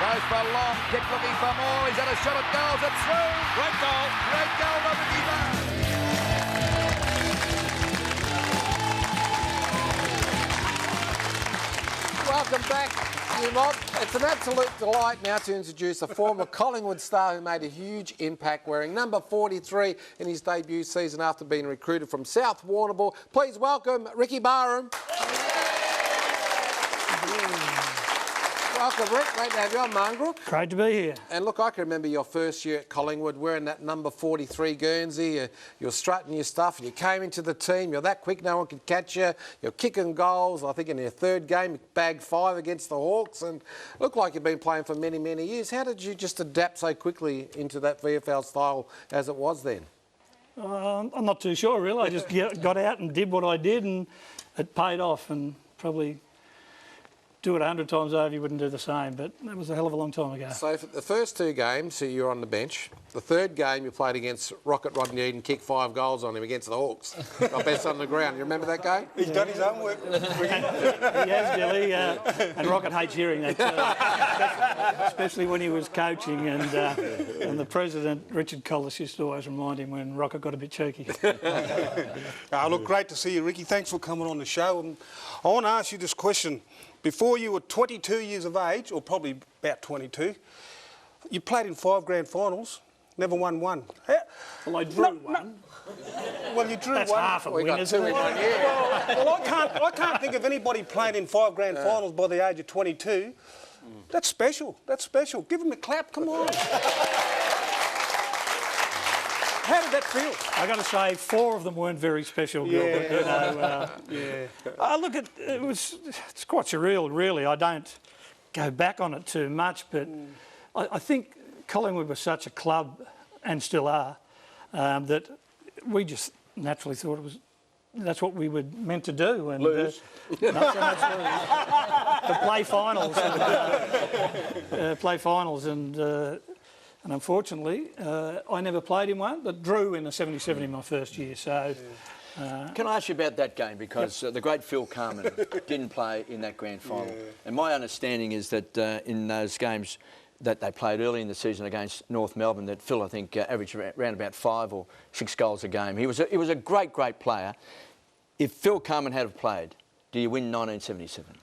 Goes for a long kick, looking for more. He's had a shot at goals. It's through. Great goal. Great goal by Ricky Barham. Welcome back, you mob. It's an absolute delight now to introduce a former Collingwood star who made a huge impact, wearing number 43 in his debut season after being recruited from South Warrnambool. Please welcome Ricky Barham. Welcome, Rick. Great to have you on, Marngrook. Great to be here. And look, I can remember your first year at Collingwood wearing that number 43 Guernsey. You're strutting your stuff. You came into the team. You're that quick, no one could catch you. You're kicking goals. I think in your third game, you bagged 5 against the Hawks and looked like you've been playing for many, many years. How did you just adapt so quickly into that VFL style as it was then? I'm not too sure, really. I just got out and did what I did and it paid off, and probably do it 100 times over, you wouldn't do the same, but that was a hell of a long time ago. So for the first 2 games, you were on the bench. The third game, you played against Rocket Rodney Eden, kicked 5 goals on him against the Hawks. Got best on the ground. You remember that game? He's done his own work. He has, Billy, and Rocket hates hearing that, especially when he was coaching, and the president, Richard Collis, used to always remind him when Rocket got a bit cheeky. Look, great to see you, Ricky. Thanks for coming on the show. And I want to ask you this question. Before you were 22 years of age, or probably about 22, you played in 5 grand finals, never won one. Well, I drew one. Well, you drew That's one. half a win, isn't it? Well, I can't think of anybody playing in 5 grand finals by the age of 22. That's special. That's special. Give him a clap. Come on. How did that feel? I got to say, 4 of them weren't very special, Gilbert. Look, it's quite surreal, really. I don't go back on it too much, but I think Collingwood was such a club, and still are, that we just naturally thought that's what we were meant to do. And lose. Not so much lose. To play finals. Play finals, and unfortunately, I never played in one, but drew in a 77 in my first year. So, Can I ask you about that game? Because the great Phil Carman didn't play in that grand final. And my understanding is that in those games that they played early in the season against North Melbourne, that Phil, I think, averaged around about 5 or 6 goals a game. He was a great, great player. If Phil Carman had have played, do you win 1977?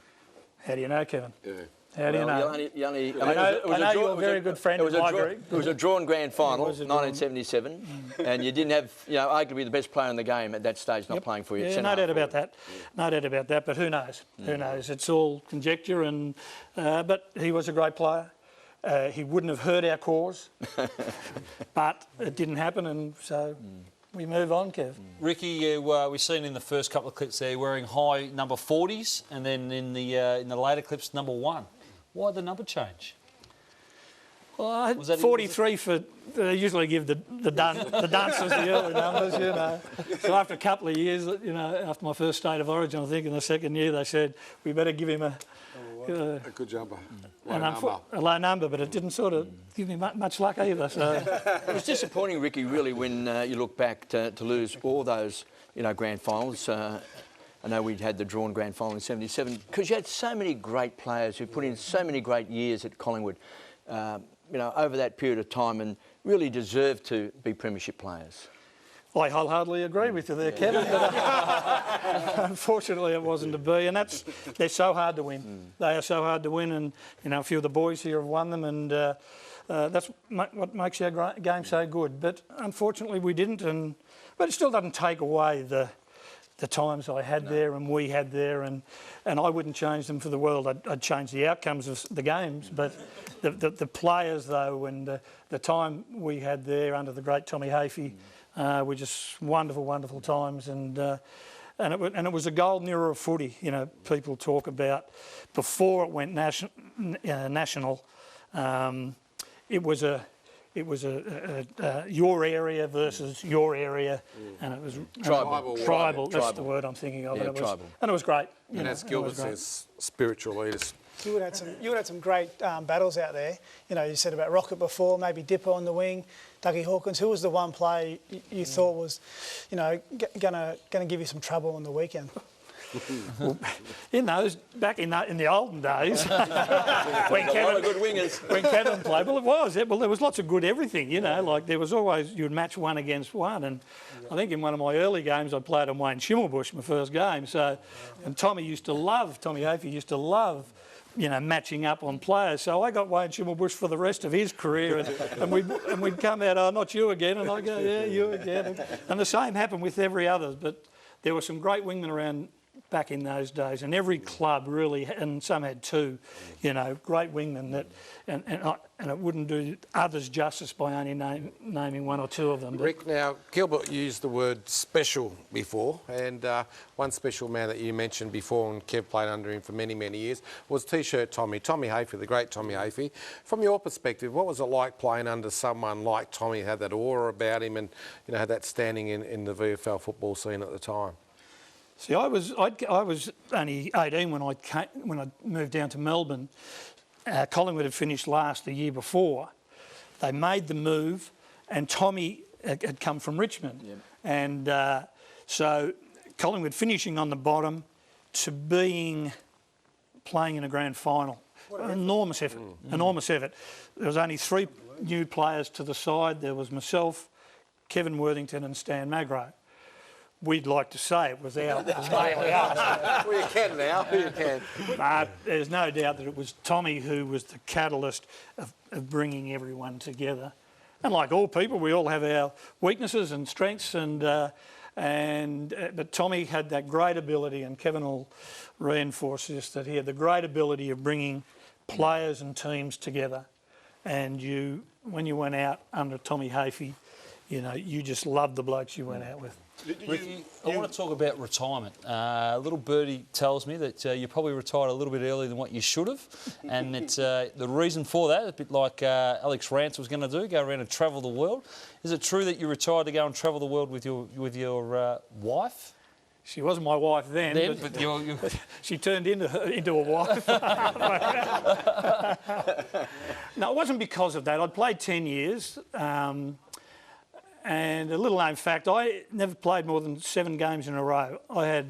How do you know, Kevin? Yeah. How do you know? I know you're a very good friend of my group. It was a drawn grand final, 1977, and you didn't have, arguably the best player in the game at that stage not playing for you. Yeah, no doubt about that. No doubt about that, but who knows? Who knows? It's all conjecture, and but he was a great player. He wouldn't have hurt our cause, but it didn't happen, and so we move on, Kev. Ricky, we've seen in the first couple of clips there wearing high number 40s, and then in the later clips number 1. Why the number change? Well, I had 43 for. They usually give the dancers the early numbers, So after a couple of years, after my first state of origin, I think in the second year, they said we better give him a good jumper. A low number, but it didn't sort of give me much luck either. So it was disappointing, Ricky, really, when you look back to lose all those, grand finals. I know we'd had the drawn grand final in 77 because you had so many great players who put in so many great years at Collingwood, over that period of time, and really deserved to be premiership players. I wholeheartedly agree with you there, Kevin, but unfortunately it wasn't to be, and they're so hard to win. They are so hard to win, and a few of the boys here have won them, and that's what makes our game so good. But unfortunately we didn't, but it still doesn't take away the times I had there and we had there, and I wouldn't change them for the world. I'd change the outcomes of the games, but the players though, and the time we had there under the great Tommy Hafey were just wonderful, wonderful times, and it was a golden era of footy. People talk about before it went national. It was your area versus your area, and it was tribal. That's the word I'm thinking of. Yeah, tribal. And it was great. And as Gilbert says, spiritual leaders. You would have some great battles out there. You said about Rocket before, maybe Dipper on the wing, Dougie Hawkins. Who was the one play you thought was, going to give you some trouble on the weekend? back in the olden days, when A lot of good wingers. when Kevin played, well, it was. Well, there was lots of good everything, like there was always, you'd match one against one. And I think in one of my early games, I played on Wayne Schimmelbusch, my first game. So, and Tommy Hafey used to love, matching up on players. So I got Wayne Schimmelbusch for the rest of his career, and we'd come out, oh, not you again, and I go, yeah, you again. And the same happened with every other, but there were some great wingmen around back in those days, and every club really, and some had two, great wingmen that, and it wouldn't do others justice by only naming one or two of them. Rick, now, Gilbert used the word special before, and one special man that you mentioned before, and Kev played under him for many, many years, was T-shirt Tommy Hafey, the great Tommy Hafey. From your perspective, what was it like playing under someone like Tommy, had that aura about him and, had that standing in the VFL football scene at the time? See, I was only 18 when I moved down to Melbourne. Collingwood had finished last the year before. They made the move, and Tommy had come from Richmond. Yep. And so Collingwood finishing on the bottom to playing in a grand final. Enormous effort, enormous effort. There was only 3 new players to the side. There was myself, Kevin Worthington and Stan Magro. We'd like to say it was our daily ask. Well, you can now. You can. But there's no doubt that it was Tommy who was the catalyst of bringing everyone together. And like all people, we all have our weaknesses and strengths, but Tommy had that great ability, and Kevin will reinforce this, that he had the great ability of bringing players and teams together. And when you went out under Tommy Hafey, you just loved the blokes you went out with. Ricky, I want to talk about retirement. Little birdie tells me that you probably retired a little bit earlier than what you should have, and it's the reason for that, a bit like Alex Rance was going to do, go around and travel the world. Is it true that you retired to go and travel the world with your wife? She wasn't my wife then, but she turned into a wife. No, it wasn't because of that. I'd played 10 years. And a little known fact, I never played more than 7 games in a row. I had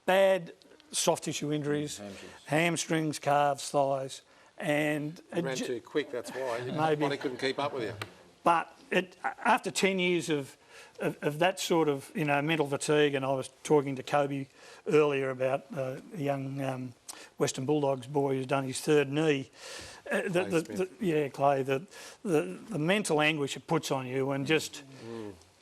bad soft tissue injuries, hamstrings, calves, thighs. And you ran too quick, that's why. Maybe. Your body couldn't keep up with you. But after 10 years of that sort of, mental fatigue, and I was talking to Kobe earlier about a young Western Bulldogs boy who's done his 3rd knee. Clay, the mental anguish it puts on you, and just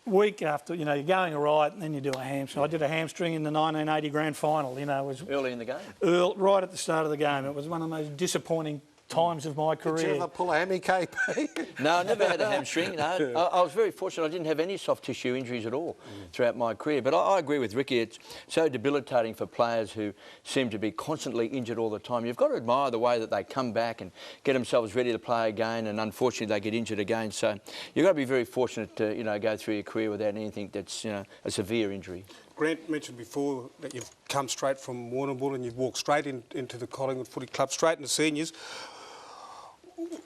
week after, you're going all right, and then you do a hamstring. I did a hamstring in the 1980 grand final, it was... Early in the game? Right at the start of the game. It was one of the most disappointing times of my career. Did you ever pull a hammy, KP? No, I never had a hamstring. No. I was very fortunate. I didn't have any soft tissue injuries at all throughout my career. But I agree with Ricky. It's so debilitating for players who seem to be constantly injured all the time. You've got to admire the way that they come back and get themselves ready to play again, and unfortunately they get injured again. So you've got to be very fortunate to, go through your career without anything that's, a severe injury. Grant mentioned before that you've come straight from Warrnambool and you've walked straight into the Collingwood Footy Club, straight into seniors.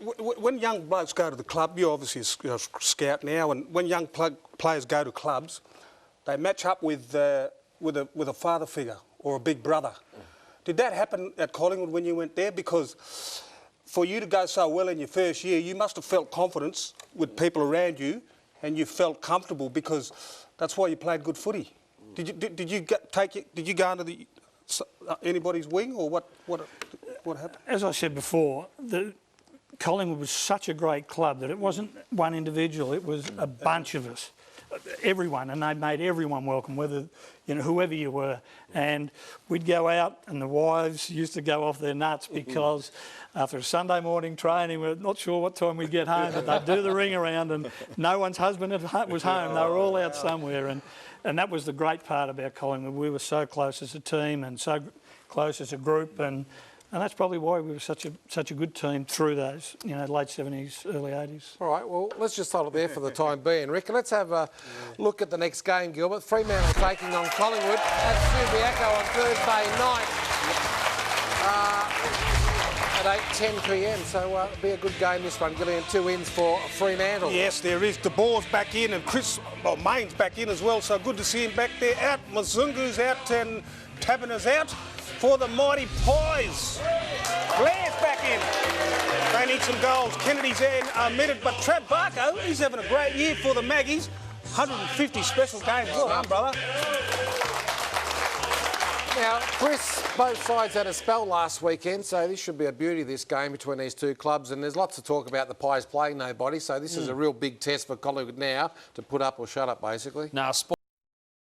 When young blokes go to the club, you're obviously a scout now, and when young players go to clubs, they match up with a father figure or a big brother. Did that happen at Collingwood when you went there? Because for you to go so well in your first year, you must have felt confidence with people around you, and you felt comfortable because that's why you played good footy. Did you go under anybody's wing, or what happened? As I said before, Collingwood was such a great club that it wasn't one individual, it was a bunch of us, everyone, and they made everyone welcome, whether, whoever you were. And we'd go out, and the wives used to go off their nuts because after a Sunday morning training, we're not sure what time we'd get home, but they'd do the ring around, and no one's husband was home. They were all out somewhere, and that was the great part about Collingwood. We were so close as a team and so close as a group, and that's probably why we were such a good team through those, late 70s, early 80s. All right, well, let's just hold it there for the time being, Rick. Let's have a look at the next game, Gilbert. Fremantle taking on Collingwood at Subiaco on Thursday night at 8:10 p.m. So it'll be a good game, this one, Gillian. 2 wins for Fremantle. Yes, there is. De Boer's back in, and Main's back in as well, so good to see him back there. Out, Mazungu's out, and tapping us out for the mighty Pies. Blair's back in. They need some goals. Kennedy's in minute, but Trav Barco, he's having a great year for the Maggies. 150 special games. Well done, brother. Now, Chris, both sides had a spell last weekend, so this should be a beauty, this game between these two clubs. And there's lots of talk about the Pies playing nobody, so this is a real big test for Collingwood now to put up or shut up, basically. Nah,